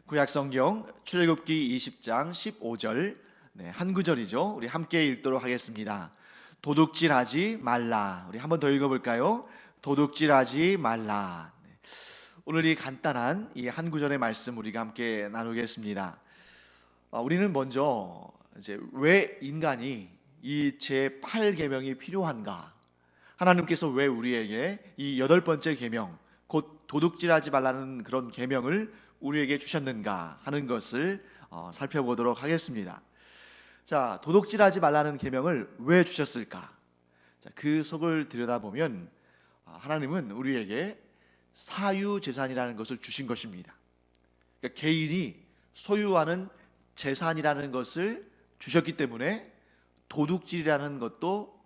구약성경 출애굽기 20장 15절, 한 구절이죠. 우리 함께 읽도록 하겠습니다. 도둑질하지 말라. 우리 한번 더 읽어볼까요? 도둑질하지 말라. 오늘 이 간단한 이 한 구절의 말씀 우리가 함께 나누겠습니다. 우리는 먼저 이제 왜 인간이 이 제8계명이 필요한가? 하나님께서 왜 우리에게 이 8번째 계명, 곧 도둑질하지 말라는 그런 계명을 우리에게 주셨는가 하는 것을 살펴보도록 하겠습니다. 자, 도둑질하지 말라는 계명을 왜 주셨을까? 자, 그 속을 들여다보면 하나님은 우리에게 사유재산이라는 것을 주신 것입니다. 그러니까 개인이 소유하는 재산이라는 것을 주셨기 때문에 도둑질이라는 것도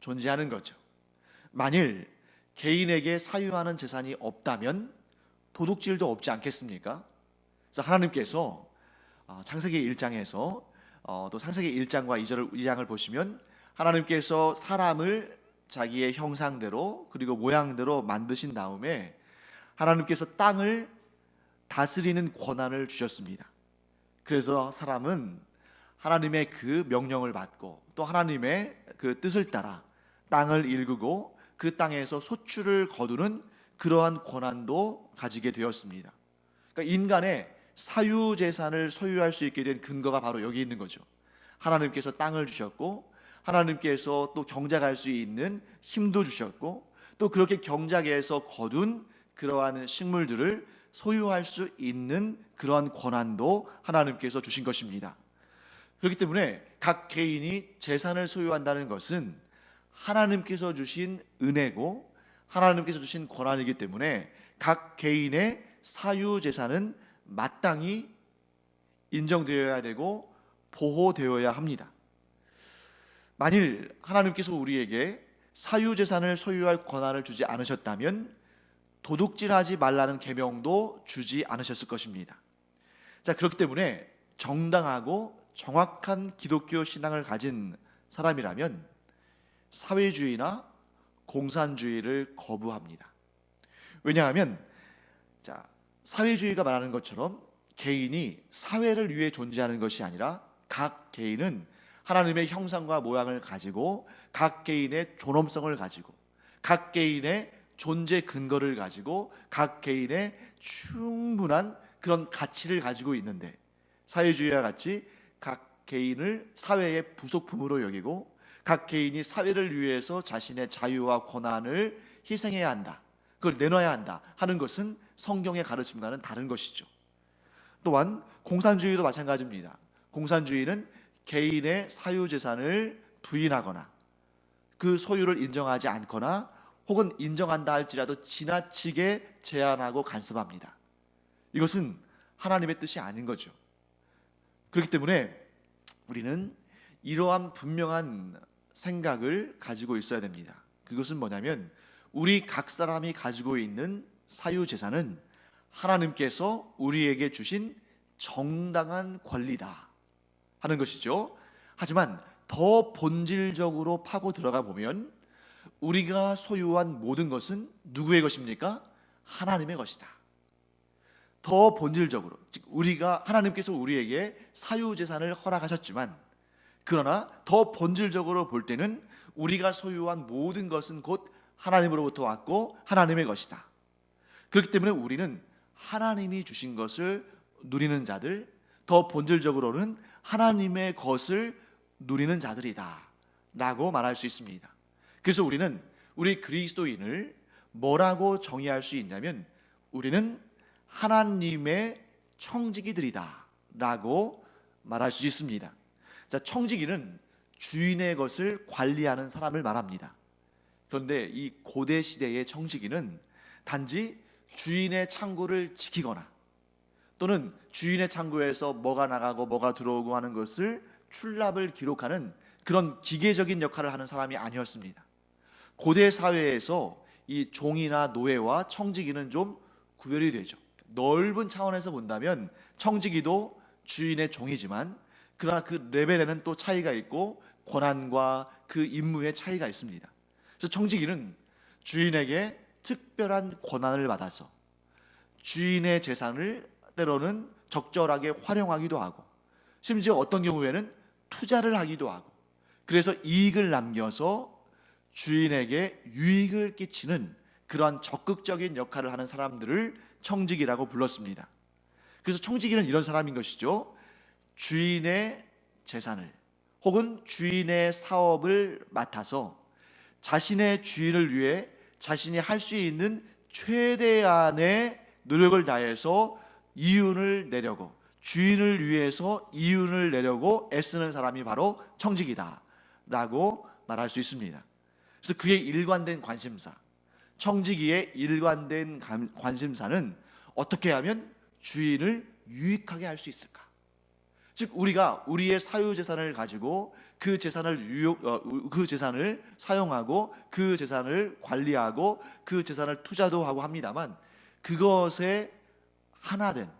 존재하는 거죠. 만일 개인에게 사유하는 재산이 없다면 도둑질도 없지 않겠습니까? 그래서 하나님께서 창세기 1장에서 또 창세기 1장과 2장을 보시면 하나님께서 사람을 자기의 형상대로 그리고 모양대로 만드신 다음에 하나님께서 땅을 다스리는 권한을 주셨습니다. 그래서 사람은 하나님의 그 명령을 받고 또 하나님의 그 뜻을 따라 땅을 일구고 그 땅에서 소출을 거두는 그러한 권한도 가지게 되었습니다. 그러니까 인간의 사유재산을 소유할 수 있게 된 근거가 바로 여기 있는 거죠. 하나님께서 땅을 주셨고 하나님께서 또 경작할 수 있는 힘도 주셨고 또 그렇게 경작에서 거둔 그러한 식물들을 소유할 수 있는 그러한 권한도 하나님께서 주신 것입니다. 그렇기 때문에 각 개인이 재산을 소유한다는 것은 하나님께서 주신 은혜고 하나님께서 주신 권한이기 때문에 각 개인의 사유재산은 마땅히 인정되어야 되고 보호되어야 합니다. 만일 하나님께서 우리에게 사유재산을 소유할 권한을 주지 않으셨다면 도둑질하지 말라는 계명도 주지 않으셨을 것입니다. 자, 그렇기 때문에 정당하고 정확한 기독교 신앙을 가진 사람이라면 사회주의나 공산주의를 거부합니다. 왜냐하면 사회주의가 말하는 것처럼 개인이 사회를 위해 존재하는 것이 아니라 각 개인은 하나님의 형상과 모양을 가지고 각 개인의 존엄성을 가지고 각 개인의 존재 근거를 가지고 각 개인의 충분한 그런 가치를 가지고 있는데 사회주의와 같이 각 개인을 사회의 부속품으로 여기고 각 개인이 사회를 위해서 자신의 자유와 권한을 희생해야 한다, 그걸 내놔야 한다 하는 것은 성경의 가르침과는 다른 것이죠. 또한 공산주의도 마찬가지입니다. 공산주의는 개인의 사유재산을 부인하거나 그 소유를 인정하지 않거나 혹은 인정한다 할지라도 지나치게 제한하고 간섭합니다. 이것은 하나님의 뜻이 아닌 거죠. 그렇기 때문에 우리는 이러한 분명한 생각을 가지고 있어야 됩니다. 그것은 뭐냐면 우리 각 사람이 가지고 있는 사유재산은 하나님께서 우리에게 주신 정당한 권리다 하는 것이죠. 하지만 더 본질적으로 파고 들어가 보면 우리가 소유한 모든 것은 누구의 것입니까? 하나님의 것이다. 더 본질적으로, 즉 우리가 하나님께서 우리에게 사유재산을 허락하셨지만 그러나 더 본질적으로 볼 때는 우리가 소유한 모든 것은 곧 하나님으로부터 왔고 하나님의 것이다. 그렇기 때문에 우리는 하나님이 주신 것을 누리는 자들, 더 본질적으로는 하나님의 것을 누리는 자들이다 라고 말할 수 있습니다. 그래서 우리는 우리 그리스도인을 뭐라고 정의할 수 있냐면 우리는 하나님의 청지기들이다 라고 말할 수 있습니다. 자, 청지기는 주인의 것을 관리하는 사람을 말합니다. 그런데 이 고대 시대의 청지기는 단지 주인의 창고를 지키거나 또는 주인의 창고에서 뭐가 나가고 뭐가 들어오고 하는 것을 출납을 기록하는 그런 기계적인 역할을 하는 사람이 아니었습니다. 고대 사회에서 이 종이나 노예와 청지기는 좀 구별이 되죠. 넓은 차원에서 본다면 청지기도 주인의 종이지만 그러나 그 레벨에는 또 차이가 있고 권한과 그 임무의 차이가 있습니다. 그래서 청지기는 주인에게 특별한 권한을 받아서 주인의 재산을 때로는 적절하게 활용하기도 하고, 심지어 어떤 경우에는 투자를 하기도 하고, 그래서 이익을 남겨서 주인에게 유익을 끼치는 그러한 적극적인 역할을 하는 사람들을 청지기라고 불렀습니다. 그래서 청지기는 이런 사람인 것이죠. 주인의 재산을 혹은 주인의 사업을 맡아서 자신의 주인을 위해 자신이 할 수 있는 최대한의 노력을 다해서 이윤을 내려고, 주인을 위해서 이윤을 내려고 애쓰는 사람이 바로 청지기다라고 말할 수 있습니다. 그래서 그의 일관된 관심사, 청지기의 일관된 관심사는 어떻게 하면 주인을 유익하게 할 수 있을까? 즉 우리가 우리의 사유 재산을 가지고 그 재산을 사용하고 그 재산을 관리하고 그 재산을 투자도 하고 합니다만, 그것에 하나된,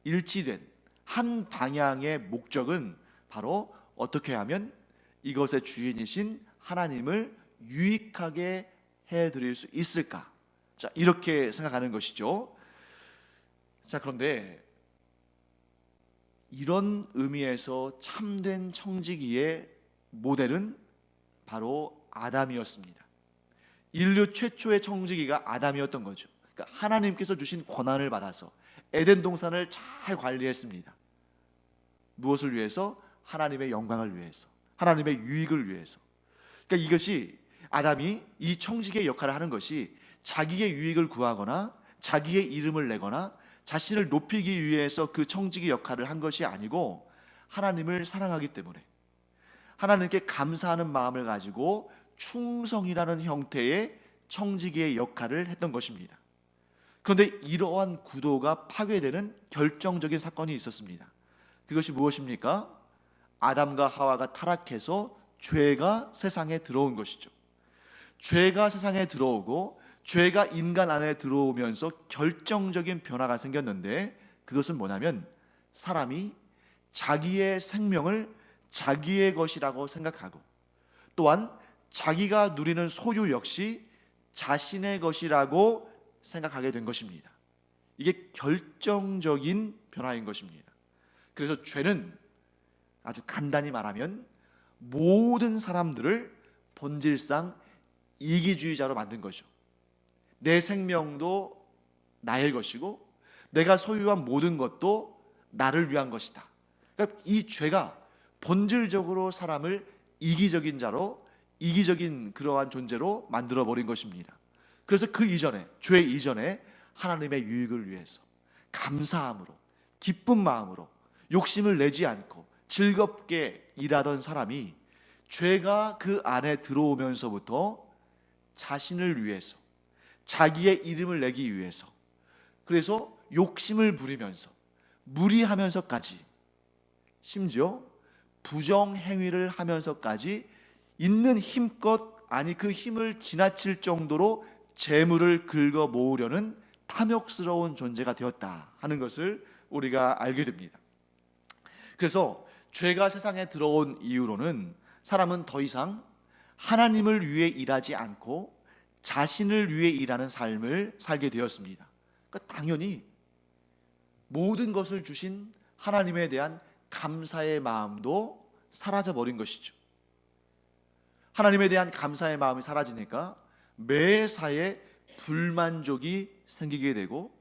일치된 한 방향의 목적은 바로 어떻게 하면 이것의 주인이신 하나님을 유익하게 해드릴 수 있을까? 자, 이렇게 생각하는 것이죠. 자, 그런데 이런 의미에서 참된 청지기의 모델은 바로 아담이었습니다. 인류 최초의 청지기가 아담이었던 거죠. 그러니까 하나님께서 주신 권한을 받아서 에덴 동산을 잘 관리했습니다. 무엇을 위해서? 하나님의 영광을 위해서, 하나님의 유익을 위해서. 그러니까 이것이, 아담이 이 청지기의 역할을 하는 것이 자기의 유익을 구하거나 자기의 이름을 내거나 자신을 높이기 위해서 그 청지기 역할을 한 것이 아니고, 하나님을 사랑하기 때문에 하나님께 감사하는 마음을 가지고 충성이라는 형태의 청지기의 역할을 했던 것입니다. 그런데 이러한 구도가 파괴되는 결정적인 사건이 있었습니다. 그것이 무엇입니까? 아담과 하와가 타락해서 죄가 세상에 들어온 것이죠. 죄가 세상에 들어오고 죄가 인간 안에 들어오면서 결정적인 변화가 생겼는데, 그것은 뭐냐면 사람이 자기의 생명을 자기의 것이라고 생각하고, 또한 자기가 누리는 소유 역시 자신의 것이라고 생각하게 된 것입니다. 이게 결정적인 변화인 것입니다. 그래서 죄는 아주 간단히 말하면 모든 사람들을 본질상 이기주의자로 만든 거죠. 내 생명도 나의 것이고 내가 소유한 모든 것도 나를 위한 것이다. 그러니까 이 죄가 본질적으로 사람을 이기적인 자로, 이기적인 그러한 존재로 만들어 버린 것입니다. 그래서 그 이전에, 죄 이전에 하나님의 유익을 위해서 감사함으로, 기쁜 마음으로, 욕심을 내지 않고 즐겁게 일하던 사람이 죄가 그 안에 들어오면서부터 자신을 위해서, 자기의 이름을 내기 위해서, 그래서 욕심을 부리면서 무리하면서까지, 심지어 부정행위를 하면서까지 있는 힘껏, 아니 그 힘을 지나칠 정도로 재물을 긁어 모으려는 탐욕스러운 존재가 되었다 하는 것을 우리가 알게 됩니다. 그래서 죄가 세상에 들어온 이후로는 사람은 더 이상 하나님을 위해 일하지 않고 자신을 위해 일하는 삶을 살게 되었습니다. 그러니까 당연히 모든 것을 주신 하나님에 대한 감사의 마음도 사라져 버린 것이죠. 하나님에 대한 감사의 마음이 사라지니까 매사에 불만족이 생기게 되고,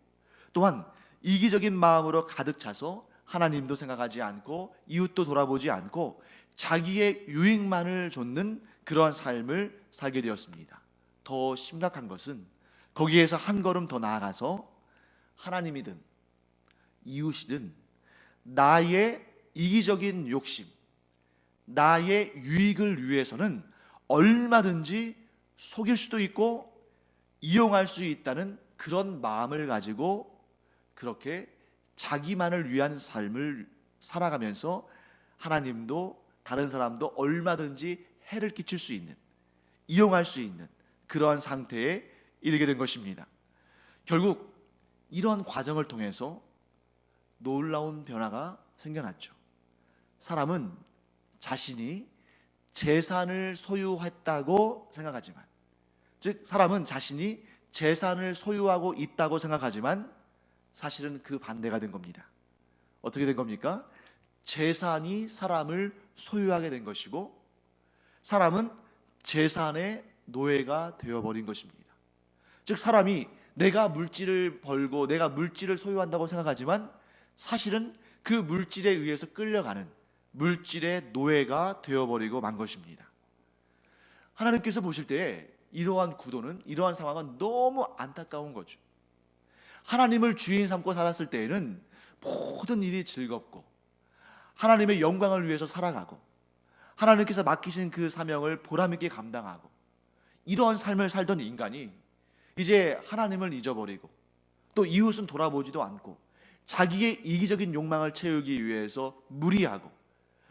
또한 이기적인 마음으로 가득 차서 하나님도 생각하지 않고 이웃도 돌아보지 않고 자기의 유익만을 좇는 그러한 삶을 살게 되었습니다. 더 심각한 것은 거기에서 한 걸음 더 나아가서 하나님이든 이웃이든 나의 이기적인 욕심, 나의 유익을 위해서는 얼마든지 속일 수도 있고 이용할 수 있다는 그런 마음을 가지고 그렇게 자기만을 위한 삶을 살아가면서 하나님도 다른 사람도 얼마든지 해를 끼칠 수 있는, 이용할 수 있는 그러한 상태에 이르게 된 것입니다. 결국 이러한 과정을 통해서 놀라운 변화가 생겨났죠. 사람은 자신이 재산을 소유했다고 생각하지만, 즉 사람은 자신이 재산을 소유하고 있다고 생각하지만 사실은 그 반대가 된 겁니다. 어떻게 된 겁니까? 재산이 사람을 소유하게 된 것이고 사람은 재산의 노예가 되어버린 것입니다. 즉 사람이 내가 물질을 벌고 내가 물질을 소유한다고 생각하지만 사실은 그 물질에 의해서 끌려가는 물질의 노예가 되어버리고 만 것입니다. 하나님께서 보실 때에 이러한 구도는, 이러한 상황은 너무 안타까운 거죠. 하나님을 주인 삼고 살았을 때에는 모든 일이 즐겁고 하나님의 영광을 위해서 살아가고 하나님께서 맡기신 그 사명을 보람있게 감당하고 이러한 삶을 살던 인간이 이제 하나님을 잊어버리고 또 이웃은 돌아보지도 않고 자기의 이기적인 욕망을 채우기 위해서 무리하고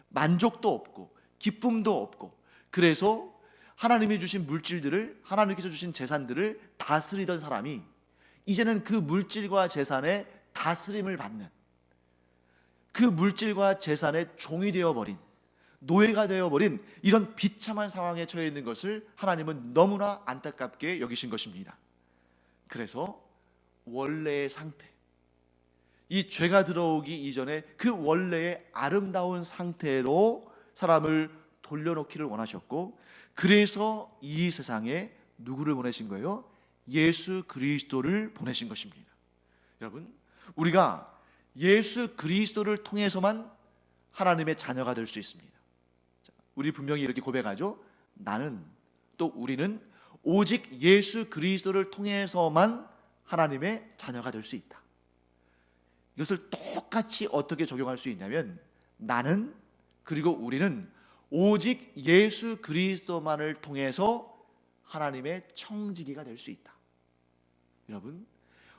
만족도 없고 기쁨도 없고 그래서 하나님이 주신 물질들을, 하나님께서 주신 재산들을 다스리던 사람이 이제는 그 물질과 재산의 다스림을 받는, 그 물질과 재산의 종이 되어버린, 노예가 되어버린 이런 비참한 상황에 처해 있는 것을 하나님은 너무나 안타깝게 여기신 것입니다. 그래서 원래의 상태, 이 죄가 들어오기 이전에 그 원래의 아름다운 상태로 사람을 돌려놓기를 원하셨고, 그래서 이 세상에 누구를 보내신 거예요? 예수 그리스도를 보내신 것입니다. 여러분, 우리가 예수 그리스도를 통해서만 하나님의 자녀가 될 수 있습니다. 우리 분명히 이렇게 고백하죠. 나는, 또 우리는 오직 예수 그리스도를 통해서만 하나님의 자녀가 될 수 있다. 이것을 똑같이 어떻게 적용할 수 있냐면, 나는, 그리고 우리는 오직 예수 그리스도만을 통해서 하나님의 청지기가 될 수 있다. 여러분,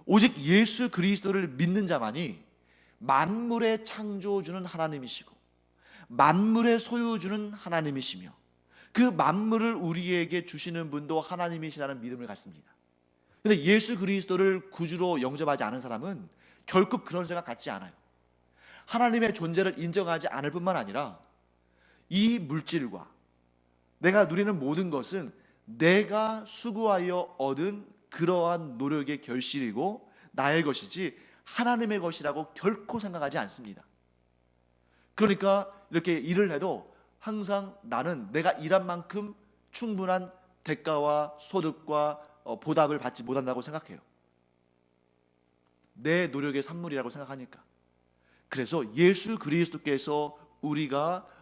오직 예수 그리스도를 믿는 자만이 만물의 창조주는 하나님이시고 만물의 소유주는 하나님이시며 그 만물을 우리에게 주시는 분도 하나님이시라는 믿음을 갖습니다. 그런데 예수 그리스도를 구주로 영접하지 않은 사람은 결코 그런 생각 갖지 않아요. 하나님의 존재를 인정하지 않을 뿐만 아니라 이 물질과 내가 누리는 모든 것은 내가 수고하여 얻은 그러한 노력의 결실이고 나의 것이지 하나님의 것이라고 결코 생각하지 않습니다. 그러니까 이렇게 일을 해도 항상 나는 내가 일한 만큼 충분한 대가와 소득과 보답을 받지 못한다고 생각해요. 내 노력의 산물이라고 생각하니까. 그래서 예수 그리스도께서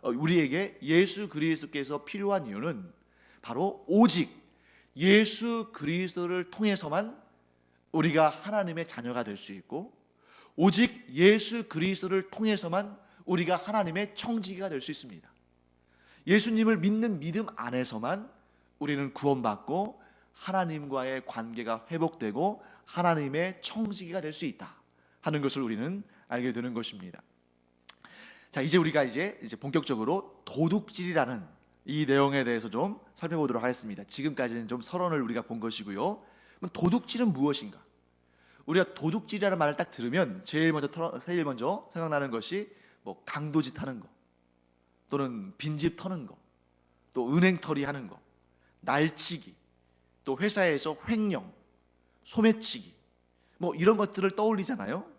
우리에게 예수 그리스도께서 필요한 이유는 바로 오직 예수 그리스도를 통해서만 우리가 하나님의 자녀가 될 수 있고 오직 예수 그리스도를 통해서만 우리가 하나님의 청지기가 될 수 있습니다. 예수님을 믿는 믿음 안에서만 우리는 구원받고 하나님과의 관계가 회복되고 하나님의 청지기가 될 수 있다 하는 것을 우리는 알게 되는 것입니다. 자, 이제 우리가 이제 본격적으로 도둑질이라는 이 내용에 대해서 좀 살펴보도록 하겠습니다. 지금까지는 좀 서론을 우리가 본 것이고요. 그럼 도둑질은 무엇인가? 우리가 도둑질이라는 말을 딱 들으면 제일 먼저 생각나는 것이 뭐 강도짓 하는 거, 또는 빈집 터는 거, 또 은행털이 하는 거, 날치기, 또 회사에서 횡령, 소매치기, 뭐 이런 것들을 떠올리잖아요.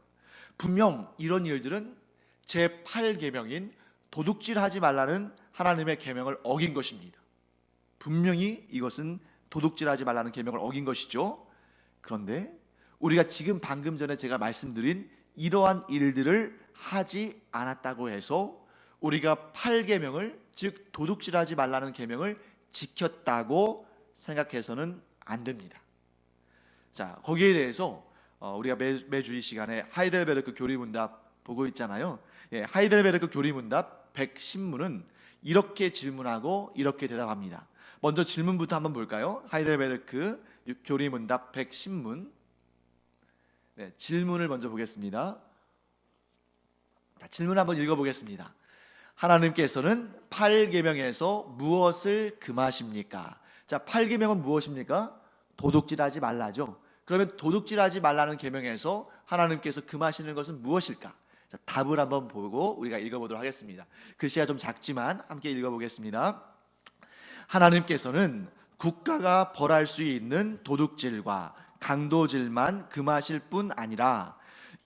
분명 이런 일들은 제8계명인 도둑질하지 말라는 하나님의 계명을 어긴 것입니다. 분명히 이것은 도둑질하지 말라는 계명을 어긴 것이죠. 그런데 우리가 지금 방금 전에 제가 말씀드린 이러한 일들을 하지 않았다고 해서 우리가 8계명을, 즉 도둑질하지 말라는 계명을 지켰다고 생각해서는 안 됩니다. 자, 거기에 대해서 우리가 매주 이 시간에 하이델베르크 교리문답 보고 있잖아요. 하이델베르크 교리문답 110문은 이렇게 질문하고 이렇게 대답합니다. 먼저 질문부터 한번 볼까요? 하이델베르크 교리문답 110문. 질문을 먼저 보겠습니다. 자, 질문 한번 읽어보겠습니다. 하나님께서는 8계명에서 무엇을 금하십니까? 자, 8계명은 무엇입니까? 도둑질하지 말라죠. 그러면 도둑질하지 말라는 계명에서 하나님께서 금하시는 것은 무엇일까? 자, 답을 한번 보고 우리가 읽어보도록 하겠습니다. 글씨가 좀 작지만 함께 읽어보겠습니다. 하나님께서는 국가가 벌할 수 있는 도둑질과 강도질만 금하실 뿐 아니라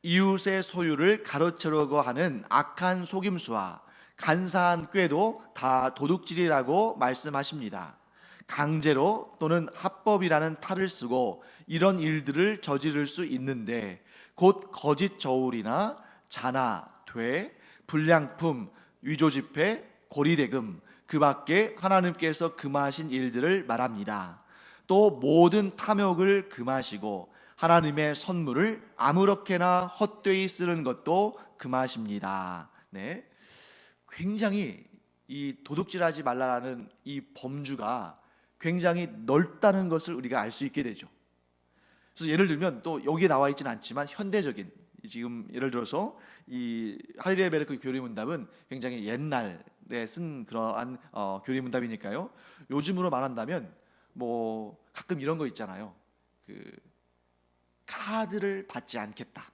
이웃의 소유를 가로채려고 하는 악한 속임수와 간사한 꾀도 다 도둑질이라고 말씀하십니다. 강제로 또는 합법이라는 탈을 쓰고 이런 일들을 저지를 수 있는데, 곧 거짓 저울이나 자나, 퇴, 불량품, 위조지폐, 고리대금, 그 밖에 하나님께서 금하신 일들을 말합니다. 또 모든 탐욕을 금하시고 하나님의 선물을 아무렇게나 헛되이 쓰는 것도 금하십니다. 네, 굉장히 이 도둑질하지 말라라는 이 범주가 굉장히 넓다는 것을 우리가 알 수 있게 되죠. 그래서 예를 들면, 또 여기에 나와 있지는 않지만 현대적인, 지금 예를 들어서 이 하이델베르크 교리문답은 굉장히 옛날에 쓴 그러한 교리문답이니까요. 요즘으로 말한다면 뭐 가끔 이런 거 있잖아요. 그 카드를 받지 않겠다.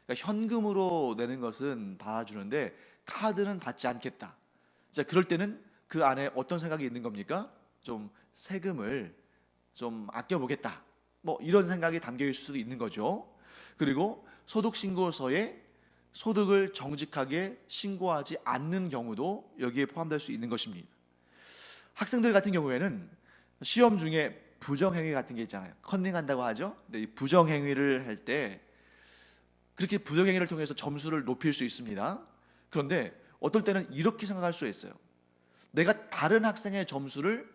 그러니까 현금으로 내는 것은 받아주는데 카드는 받지 않겠다. 자, 그럴 때는 그 안에 어떤 생각이 있는 겁니까? 좀 세금을 좀 아껴보겠다, 뭐 이런 생각이 담겨 있을 수도 있는 거죠. 그리고 소득신고서에 소득을 정직하게 신고하지 않는 경우도 여기에 포함될 수 있는 것입니다. 학생들 같은 경우에는 시험 중에 부정행위 같은 게 있잖아요. 컨닝한다고 하죠. 근데 이 부정행위를 할 때 그렇게 부정행위를 통해서 점수를 높일 수 있습니다. 그런데 어떨 때는 이렇게 생각할 수 있어요. 내가 다른 학생의 점수를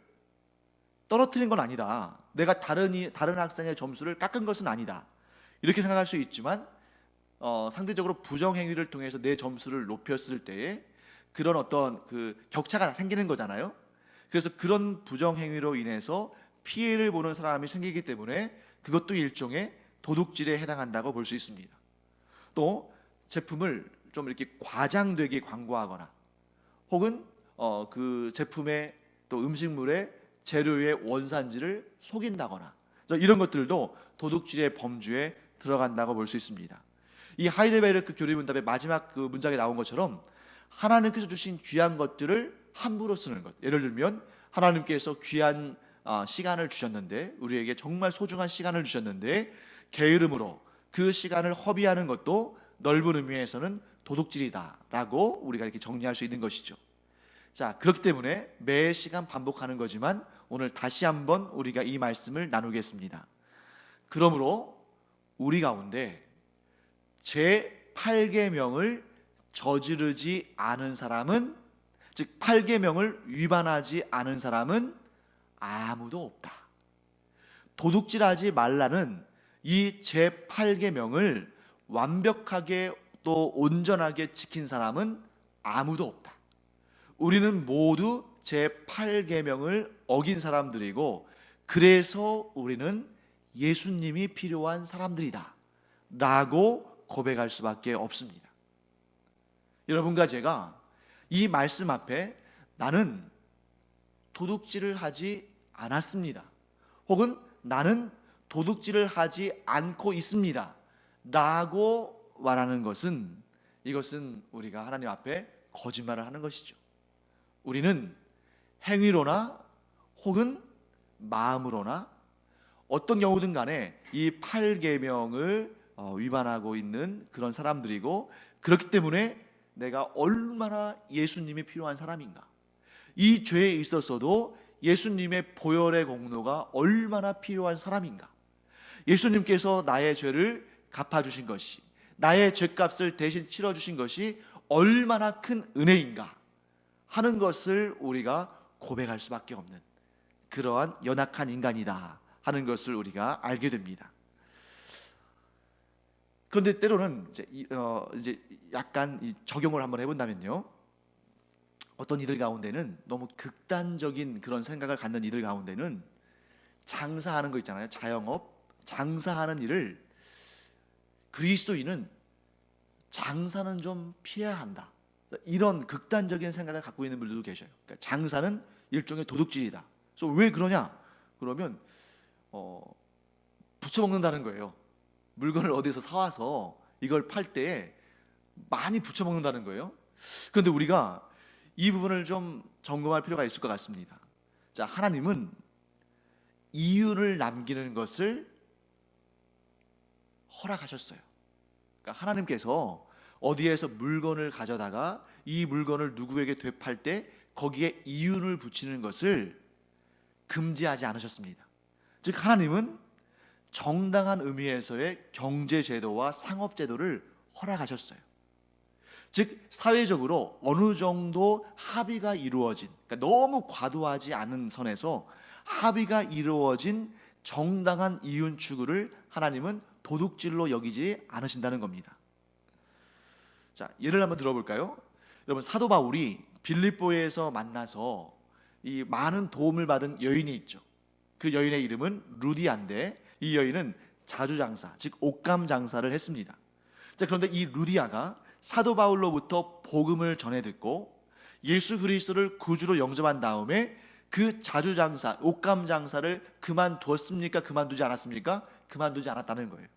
떨어뜨린 건 아니다. 내가 다른 학생의 점수를 깎은 것은 아니다. 이렇게 생각할 수 있지만 상대적으로 부정행위를 통해서 내 점수를 높였을 때에 그런 어떤 그 격차가 생기는 거잖아요. 그래서 그런 부정행위로 인해서 피해를 보는 사람이 생기기 때문에 그것도 일종의 도둑질에 해당한다고 볼 수 있습니다. 또 제품을 좀 이렇게 과장되게 광고하거나, 혹은 그 제품의 또 음식물의 재료의 원산지를 속인다거나, 이런 것들도 도둑질의 범주에 들어간다고 볼 수 있습니다. 이 하이델베르크 교리문답의 마지막 그 문장에 나온 것처럼 하나님께서 주신 귀한 것들을 함부로 쓰는 것, 예를 들면 하나님께서 귀한 시간을 주셨는데, 우리에게 정말 소중한 시간을 주셨는데 게으름으로 그 시간을 허비하는 것도 넓은 의미에서는 도둑질이다라고 우리가 이렇게 정리할 수 있는 것이죠. 자, 그렇기 때문에 매 시간 반복하는 거지만 오늘 다시 한번 우리가 이 말씀을 나누겠습니다. 그러므로 우리 가운데 제 8계명을 저지르지 않은 사람은, 즉 8계명을 위반하지 않은 사람은 아무도 없다. 도둑질하지 말라는 이 제 8계명을 완벽하게 또 온전하게 지킨 사람은 아무도 없다. 우리는 모두 제 8계명을 어긴 사람들이고, 그래서 우리는 예수님이 필요한 사람들이다 라고 고백할 수밖에 없습니다. 여러분과 제가 이 말씀 앞에 나는 도둑질을 하지 않았습니다, 혹은 나는 도둑질을 하지 않고 있습니다 라고 말하는 것은, 이것은 우리가 하나님 앞에 거짓말을 하는 것이죠. 우리는 행위로나 혹은 마음으로나 어떤 경우든 간에 이 8계명을 위반하고 있는 그런 사람들이고, 그렇기 때문에 내가 얼마나 예수님이 필요한 사람인가, 이 죄에 있어서도 예수님의 보혈의 공로가 얼마나 필요한 사람인가, 예수님께서 나의 죄를 갚아주신 것이, 나의 죄값을 대신 치러주신 것이 얼마나 큰 은혜인가 하는 것을 우리가 고백할 수밖에 없는 그러한 연약한 인간이다 하는 것을 우리가 알게 됩니다. 그런데 때로는 이제 약간 적용을 한번 해본다면요, 어떤 이들 가운데는 너무 극단적인 그런 생각을 갖는 이들 가운데는 장사하는 거 있잖아요. 자영업, 장사하는 일을, 그리스도인은 장사는 좀 피해야 한다, 이런 극단적인 생각을 갖고 있는 분들도 계셔요. 그러니까 장사는 일종의 도둑질이다. 그래서 왜 그러냐? 그러면 부쳐먹는다는 거예요. 물건을 어디서 사와서 이걸 팔 때 많이 부쳐먹는다는 거예요. 그런데 우리가 이 부분을 좀 점검할 필요가 있을 것 같습니다. 자, 하나님은 이유를 남기는 것을 허락하셨어요. 그러니까 하나님께서 어디에서 물건을 가져다가 이 물건을 누구에게 되팔 때 거기에 이윤을 붙이는 것을 금지하지 않으셨습니다. 즉 하나님은 정당한 의미에서의 경제제도와 상업제도를 허락하셨어요. 즉 사회적으로 어느 정도 합의가 이루어진, 그러니까 너무 과도하지 않은 선에서 합의가 이루어진 정당한 이윤 추구를 하나님은 도둑질로 여기지 않으신다는 겁니다. 자, 예를 한번 들어볼까요? 여러분, 사도 바울이 빌립보에서 만나서 이 많은 도움을 받은 여인이 있죠. 그 여인의 이름은 루디아인데 이 여인은 자주장사, 즉 옷감 장사를 했습니다. 자, 그런데 이 루디아가 사도 바울로부터 복음을 전해 듣고 예수 그리스도를 구주로 영접한 다음에 그 자주장사, 옷감 장사를 그만두었습니까? 그만두지 않았습니까? 그만두지 않았다는 거예요.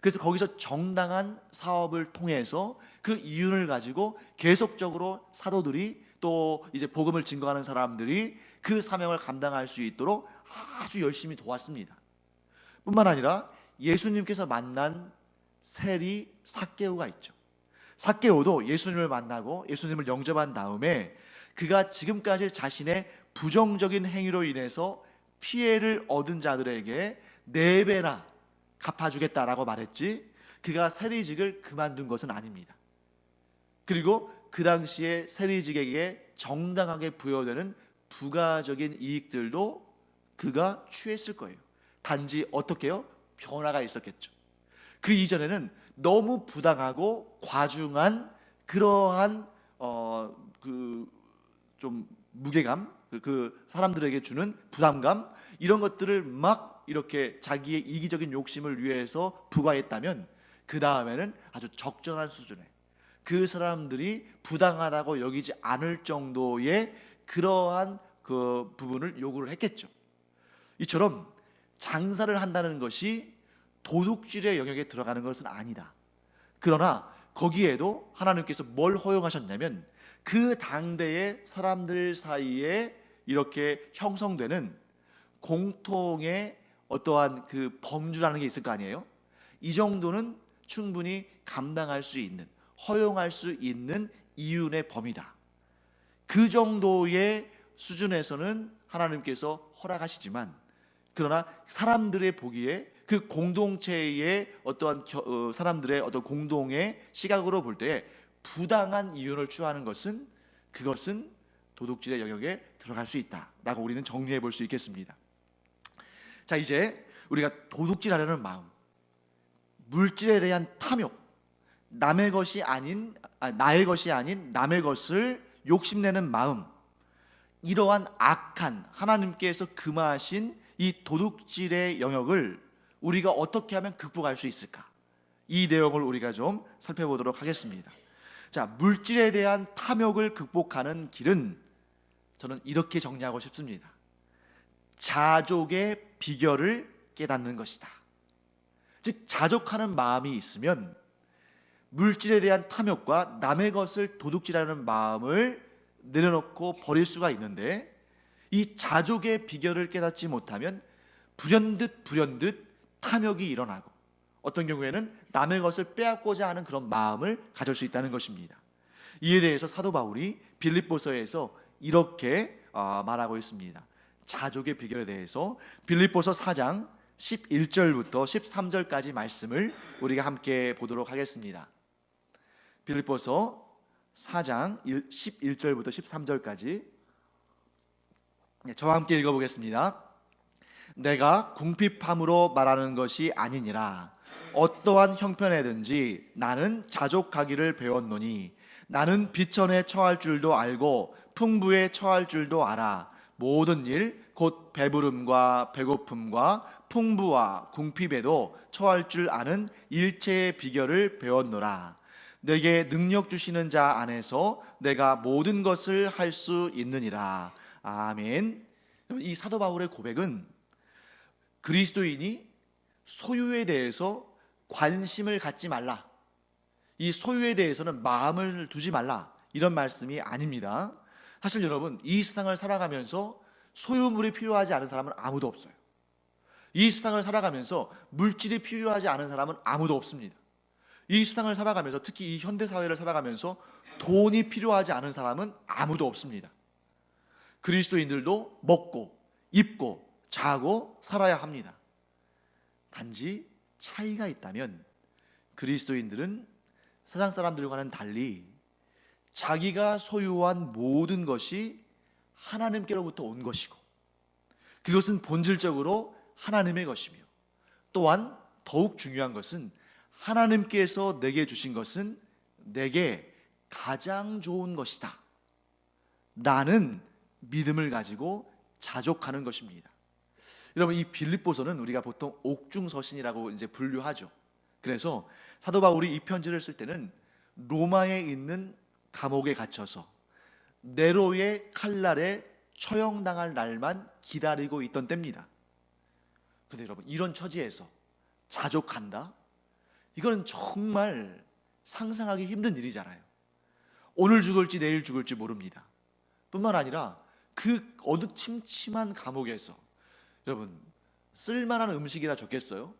그래서 거기서 정당한 사업을 통해서 그 이윤을 가지고 계속적으로 사도들이 또 이제 복음을 증거하는 사람들이 그 사명을 감당할 수 있도록 아주 열심히 도왔습니다. 뿐만 아니라 예수님께서 만난 세리 삭개오가 있죠. 삭개오도 예수님을 만나고 예수님을 영접한 다음에 그가 지금까지 자신의 부정적인 행위로 인해서 피해를 얻은 자들에게 4배나 갚아주겠다라고 말했지, 그가 세리직을 그만둔 것은 아닙니다. 그리고 그 당시에 세리직에게 정당하게 부여되는 부가적인 이익들도 그가 취했을 거예요. 단지 어떻게요? 변화가 있었겠죠. 그 이전에는 너무 부당하고 과중한 그러한 좀 무게감, 그 사람들에게 주는 부담감, 이런 것들을 막 이렇게 자기의 이기적인 욕심을 위해서 부과했다면 그 다음에는 아주 적절한 수준의, 그 사람들이 부당하다고 여기지 않을 정도의 그러한 그 부분을 요구를 했겠죠. 이처럼 장사를 한다는 것이 도둑질의 영역에 들어가는 것은 아니다. 그러나 거기에도 하나님께서 뭘 허용하셨냐면 그 당대의 사람들 사이에 이렇게 형성되는 공통의 어떠한 그 범주라는 게 있을 거 아니에요. 이 정도는 충분히 감당할 수 있는, 허용할 수 있는 이윤의 범위다. 그 정도의 수준에서는 하나님께서 허락하시지만, 그러나 사람들의 보기에 그 공동체의 어떠한 사람들의 어떤 공동의 시각으로 볼 때 부당한 이윤을 추구하는 것은, 그것은 도둑질의 영역에 들어갈 수 있다라고 우리는 정리해 볼 수 있겠습니다. 자, 이제 우리가 도둑질하려는 마음, 물질에 대한 탐욕, 나의 것이 아닌 남의 것을 욕심내는 마음, 이러한 악한, 하나님께서 금하신 이 도둑질의 영역을 우리가 어떻게 하면 극복할 수 있을까? 이 내용을 우리가 좀 살펴보도록 하겠습니다. 자, 물질에 대한 탐욕을 극복하는 길은 저는 이렇게 정리하고 싶습니다. 자족의 비결을 깨닫는 것이다. 즉, 자족하는 마음이 있으면 물질에 대한 탐욕과 남의 것을 도둑질하는 마음을 내려놓고 버릴 수가 있는데, 이 자족의 비결을 깨닫지 못하면 불현듯 탐욕이 일어나고 어떤 경우에는 남의 것을 빼앗고자 하는 그런 마음을 가질 수 있다는 것입니다. 이에 대해서 사도 바울이 빌립보서에서 이렇게 말하고 있습니다. 자족의 비결에 대해서 빌립보서 4장 11절부터 13절까지 말씀을 우리가 함께 보도록 하겠습니다. 빌립보서 4장 11절부터 13절까지 저와 함께 읽어보겠습니다. 내가 궁핍함으로 말하는 것이 아니니라. 어떠한 형편에든지 나는 자족하기를 배웠노니 나는 비천에 처할 줄도 알고 풍부에 처할 줄도 알아. 모든 일 곧 배부름과 배고픔과 풍부와 궁핍에도 처할 줄 아는 일체의 비결을 배웠노라. 내게 능력 주시는 자 안에서 내가 모든 것을 할 수 있느니라. 아멘. 이 사도 바울의 고백은 그리스도인이 소유에 대해서 관심을 갖지 말라, 이 소유에 대해서는 마음을 두지 말라, 이런 말씀이 아닙니다. 사실 여러분, 이 세상을 살아가면서 소유물이 필요하지 않은 사람은 아무도 없어요. 이 세상을 살아가면서 물질이 필요하지 않은 사람은 아무도 없습니다. 이 세상을 살아가면서, 특히 이 현대 사회를 살아가면서 돈이 필요하지 않은 사람은 아무도 없습니다. 그리스도인들도 먹고 입고 자고 살아야 합니다. 단지 차이가 있다면 그리스도인들은 세상 사람들과는 달리 자기가 소유한 모든 것이 하나님께로부터 온 것이고, 그것은 본질적으로 하나님의 것이며, 또한 더욱 중요한 것은 하나님께서 내게 주신 것은 내게 가장 좋은 것이다 라는 믿음을 가지고 자족하는 것입니다. 여러분, 이 빌립보서는 우리가 보통 옥중서신이라고 이제 분류하죠. 그래서 사도 바울이 이 편지를 쓸 때는 로마에 있는 감옥에 갇혀서 네로의 칼날에 처형당할 날만 기다리고 있던 때입니다. 그런데 여러분, 이런 처지에서 자족한다? 이거는 정말 상상하기 힘든 일이잖아요. 오늘 죽을지 내일 죽을지 모릅니다. 뿐만 아니라 그 어두침침한 감옥에서 여러분, 쓸만한 음식이라 적겠어요?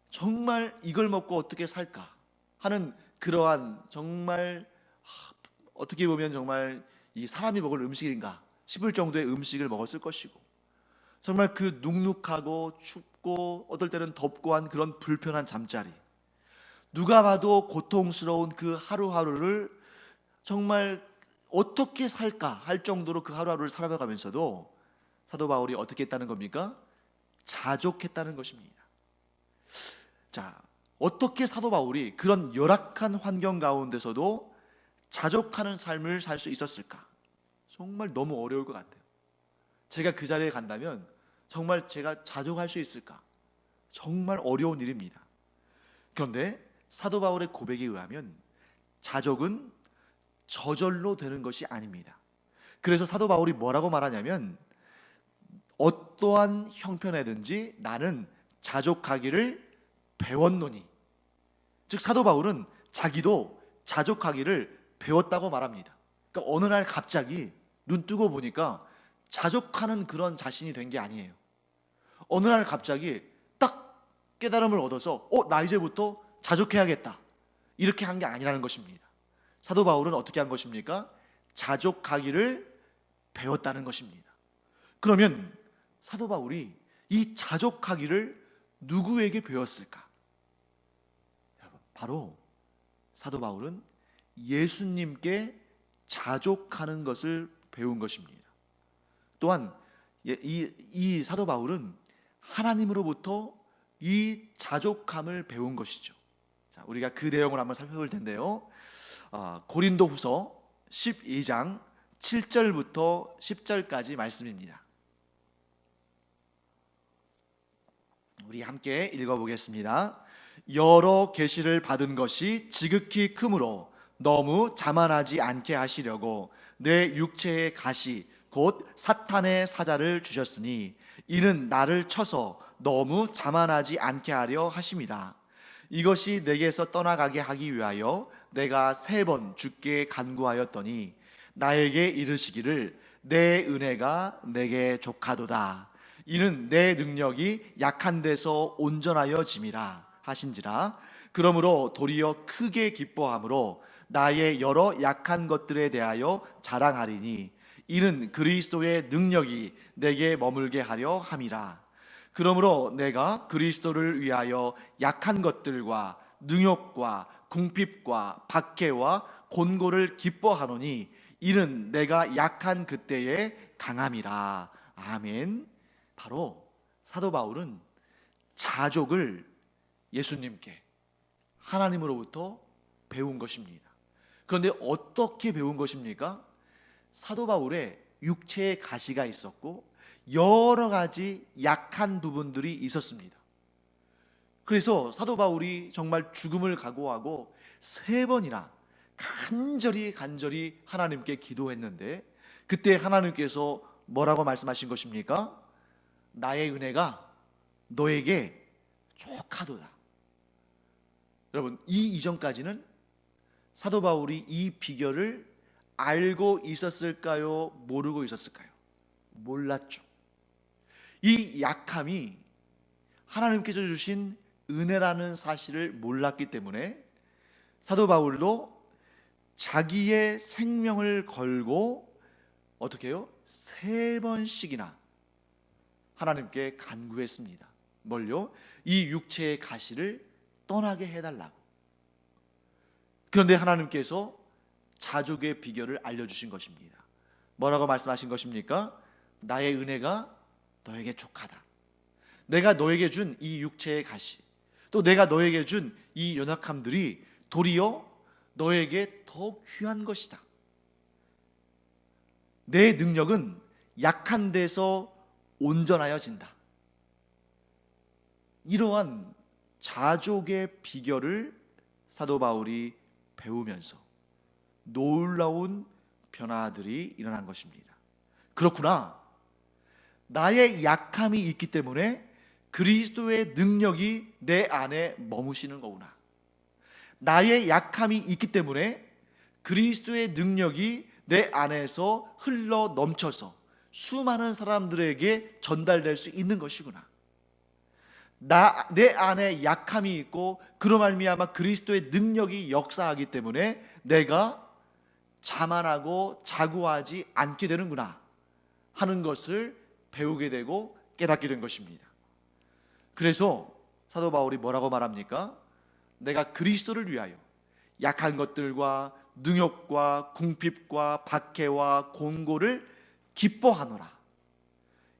정말 이걸 먹고 어떻게 살까 하는 그러한 정말 어떻게 보면 정말 이 사람이 먹을 음식인가 싶을 정도의 음식을 먹었을 것이고, 정말 그 눅눅하고 춥고 어떨 때는 덥고 한 그런 불편한 잠자리, 누가 봐도 고통스러운 그 하루하루를 정말 어떻게 살까 할 정도로 그 하루하루를 살아가면서도 사도 바울이 어떻게 했다는 겁니까? 자족했다는 것입니다. 자, 어떻게 사도 바울이 그런 열악한 환경 가운데서도 자족하는 삶을 살 수 있었을까? 정말 너무 어려울 것 같아요. 제가 그 자리에 간다면 정말 제가 자족할 수 있을까? 정말 어려운 일입니다. 그런데 사도 바울의 고백에 의하면 자족은 저절로 되는 것이 아닙니다. 그래서 사도 바울이 뭐라고 말하냐면, 어떠한 형편에든지 나는 자족하기를 배웠노니. 즉 사도 바울은 자기도 자족하기를 배웠다고 말합니다. 그러니까 어느 날 갑자기 눈 뜨고 보니까 자족하는 그런 자신이 된 게 아니에요. 어느 날 갑자기 딱 깨달음을 얻어서 나 이제부터 자족해야겠다 이렇게 한 게 아니라는 것입니다. 사도 바울은 어떻게 한 것입니까? 자족하기를 배웠다는 것입니다. 그러면 사도 바울이 이 자족하기를 누구에게 배웠을까? 바로 사도 바울은 예수님께 자족하는 것을 배운 것입니다. 또한 이 사도 바울은 하나님으로부터 이 자족함을 배운 것이죠. 자, 우리가 그 내용을 한번 살펴볼 텐데요. 고린도후서 12장 7절부터 10절까지 말씀입니다. 우리 함께 읽어보겠습니다. 여러 계시를 받은 것이 지극히 크므로 너무 자만하지 않게 하시려고 내 육체의 가시 곧 사탄의 사자를 주셨으니 이는 나를 쳐서 너무 자만하지 않게 하려 하심이라. 이것이 내게서 떠나가게 하기 위하여 내가 3번 주께 간구하였더니 나에게 이르시기를 내 은혜가 내게 족하도다. 이는 내 능력이 약한 데서 온전하여 짐이라 하신지라. 그러므로 도리어 크게 기뻐함으로 나의 여러 약한 것들에 대하여 자랑하리니 이는 그리스도의 능력이 내게 머물게 하려 함이라. 그러므로 내가 그리스도를 위하여 약한 것들과 능욕과 궁핍과 박해와 곤고를 기뻐하노니 이는 내가 약한 그때의 강함이라. 아멘. 바로 사도 바울은 자족을 예수님께 하나님으로부터 배운 것입니다. 그런데 어떻게 배운 것입니까? 사도 바울의 육체의 가시가 있었고 여러 가지 약한 부분들이 있었습니다. 그래서 사도 바울이 정말 죽음을 각오하고 3번이나 간절히 하나님께 기도했는데, 그때 하나님께서 뭐라고 말씀하신 것입니까? 나의 은혜가 너에게 족하도다. 여러분, 이 이전까지는 사도 바울이 이 비결을 알고 있었을까요? 모르고 있었을까요? 몰랐죠. 이 약함이 하나님께서 주신 은혜라는 사실을 몰랐기 때문에 사도 바울도 자기의 생명을 걸고 어떻게 해요? 3번씩이나 하나님께 간구했습니다. 뭘요? 이 육체의 가시를 떠나게 해달라고. 그런데 하나님께서 자족의 비결을 알려주신 것입니다. 뭐라고 말씀하신 것입니까? 나의 은혜가 너에게 족하다. 내가 너에게 준 이 육체의 가시, 또 내가 너에게 준 이 연약함들이 도리어 너에게 더 귀한 것이다. 내 능력은 약한 데서 온전하여진다. 이러한 자족의 비결을 사도 바울이 배우면서 놀라운 변화들이 일어난 것입니다. 그렇구나. 나의 약함이 있기 때문에 그리스도의 능력이 내 안에 머무시는 거구나. 나의 약함이 있기 때문에 그리스도의 능력이 내 안에서 흘러 넘쳐서 수많은 사람들에게 전달될 수 있는 것이구나. 내 안에 약함이 있고 그로 말미암아 그리스도의 능력이 역사하기 때문에 내가 자만하고 자고하지 않게 되는구나 하는 것을 배우게 되고 깨닫게 된 것입니다. 그래서 사도 바울이 뭐라고 말합니까? 내가 그리스도를 위하여 약한 것들과 능욕과 궁핍과 박해와 곤고를 기뻐하노라.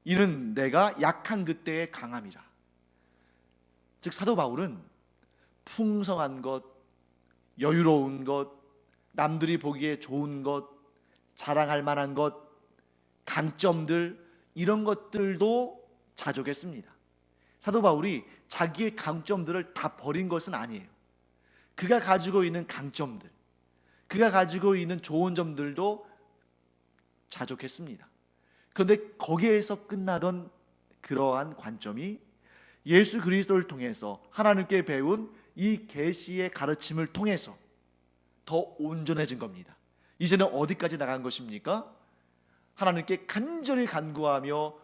이는 내가 약한 그때의 강함이라. 즉 사도 바울은 풍성한 것, 여유로운 것, 남들이 보기에 좋은 것, 자랑할 만한 것, 강점들, 이런 것들도 자족했습니다. 사도 바울이 자기의 강점들을 다 버린 것은 아니에요. 그가 가지고 있는 강점들, 그가 가지고 있는 좋은 점들도 자족했습니다. 그런데 거기에서 끝나던 그러한 관점이 예수 그리스도를 통해서 하나님께 배운 이 계시의 가르침을 통해서 더 온전해진 겁니다. 이제는 어디까지 나간 것입니까? 하나님께 간절히 간구하며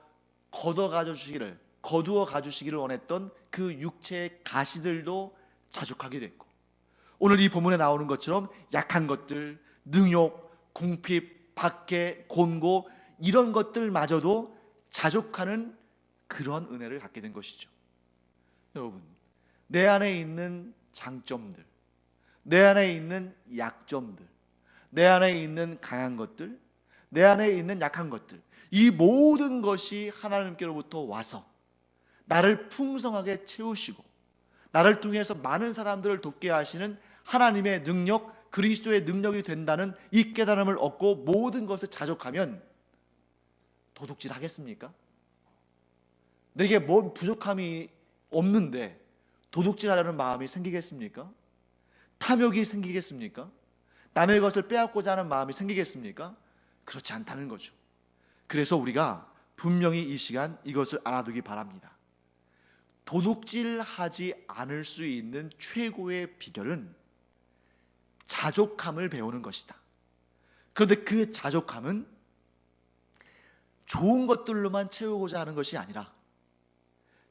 거두어 가주시기를 원했던 그 육체의 가시들도 자족하게 됐고, 오늘 이 본문에 나오는 것처럼 약한 것들, 능욕, 궁핍, 박해, 곤고, 이런 것들마저도 자족하는 그런 은혜를 갖게 된 것이죠. 여러분, 내 안에 있는 장점들, 내 안에 있는 약점들, 내 안에 있는 강한 것들, 내 안에 있는 약한 것들, 이 모든 것이 하나님께로부터 와서 나를 풍성하게 채우시고 나를 통해서 많은 사람들을 돕게 하시는 하나님의 능력, 그리스도의 능력이 된다는 이 깨달음을 얻고 모든 것을 자족하면 도둑질 하겠습니까? 내게 뭔 부족함이 없는데 도둑질하려는 마음이 생기겠습니까? 탐욕이 생기겠습니까? 남의 것을 빼앗고자 하는 마음이 생기겠습니까? 그렇지 않다는 거죠. 그래서 우리가 분명히 이 시간 이것을 알아두기 바랍니다. 도둑질하지 않을 수 있는 최고의 비결은 자족함을 배우는 것이다. 그런데 그 자족함은 좋은 것들로만 채우고자 하는 것이 아니라,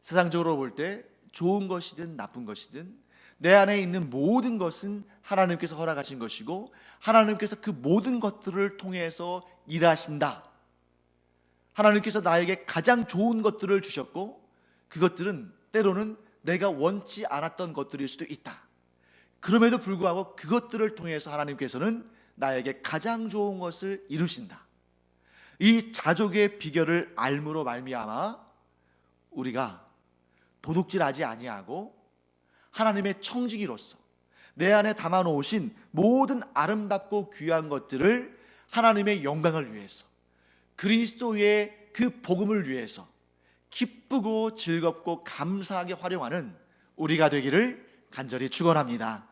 세상적으로 볼 때 좋은 것이든 나쁜 것이든 내 안에 있는 모든 것은 하나님께서 허락하신 것이고 하나님께서 그 모든 것들을 통해서 일하신다. 하나님께서 나에게 가장 좋은 것들을 주셨고 그것들은 때로는 내가 원치 않았던 것들일 수도 있다. 그럼에도 불구하고 그것들을 통해서 하나님께서는 나에게 가장 좋은 것을 이루신다. 이 자족의 비결을 알므로 말미암아 우리가 도둑질하지 아니하고 하나님의 청지기로서 내 안에 담아놓으신 모든 아름답고 귀한 것들을 하나님의 영광을 위해서, 그리스도의 그 복음을 위해서 기쁘고 즐겁고 감사하게 활용하는 우리가 되기를 간절히 축원합니다.